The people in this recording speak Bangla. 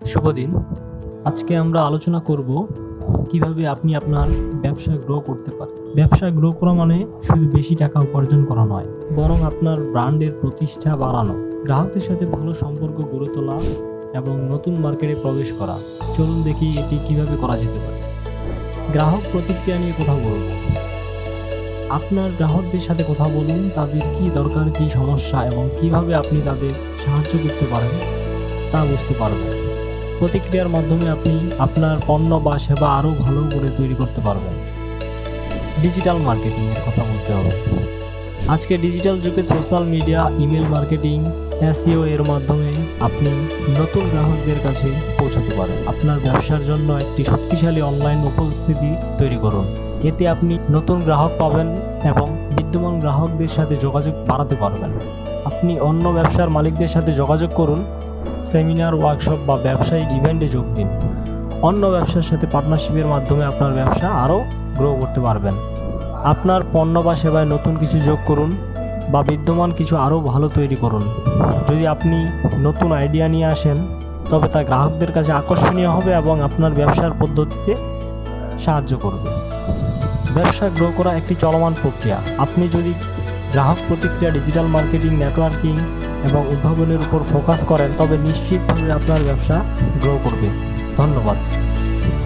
শুভ দিন। আজকে আমরা আলোচনা করব কিভাবে আপনি আপনার ব্যবসা গ্রো করতে পারেন। ব্যবসা গ্রো করা মানে শুধু বেশি টাকা উপার্জন করা নয়, বরং আপনার ব্র্যান্ডের প্রতিষ্ঠা বাড়ানো, গ্রাহকদের সাথে ভালো সম্পর্ক গড়ে তোলা এবং নতুন মার্কেটে প্রবেশ করা। চলুন দেখি এটি কিভাবে করা যেতে পারে। গ্রাহক প্রতিক্রিয়া নিয়ে কথা বলব। আপনার গ্রাহকদের সাথে কথা বলুন, তাদের কি দরকার, কি সমস্যা এবং কিভাবে আপনি তাদের সাহায্য করতে পারেন তা বুঝতে পারবেন। প্রতিক্রিয়ার মাধ্যমে আপনি আপনার পণ্য বা সেবা আরও ভালো করে তৈরি করতে পারবেন। ডিজিটাল মার্কেটিংয়ের কথা বলতে হবে। আজকে ডিজিটাল যুগে social media, email marketing, SEO এর মাধ্যমে আপনি নতুন গ্রাহকদের কাছে পৌঁছাতে পারেন। আপনার ব্যবসার জন্য একটি শক্তিশালী অনলাইন উপস্থিতি তৈরি করুন। এতে আপনি নতুন গ্রাহক পাবেন এবং বিদ্যমান গ্রাহকদের সাথে যোগাযোগ বাড়াতে পারবেন। আপনি অন্য ব্যবসার মালিকদের সাথে যোগাযোগ করুন, সেমিনার, ওয়ার্কশপ বা ব্যবসায়িক ইভেন্টে যোগ দিন। অন্য ব্যবসার সাথে পার্টনারশিপের মাধ্যমে আপনার ব্যবসা আরও গ্রো করতে পারবেন। আপনার পণ্য বা সেবায় নতুন কিছু যোগ করুন বা বিদ্যমান কিছু আরও ভালো তৈরি করুন। যদি আপনি নতুন আইডিয়া নিয়ে আসেন, তবে তা গ্রাহকদের কাছে আকর্ষণীয় হবে এবং আপনার ব্যবসার পদ্ধতিতে সাহায্য করবে। ব্যবসা গ্রো করা একটি চলমান প্রক্রিয়া। আপনি যদি গ্রাহক প্রতিক্রিয়া, ডিজিটাল মার্কেটিং, নেটওয়ার্কিং এবং উদ্ভাবনের উপর ফোকাস করেন, তবে নিশ্চিতভাবে আপনার ব্যবসা গ্রো করবে। ধন্যবাদ।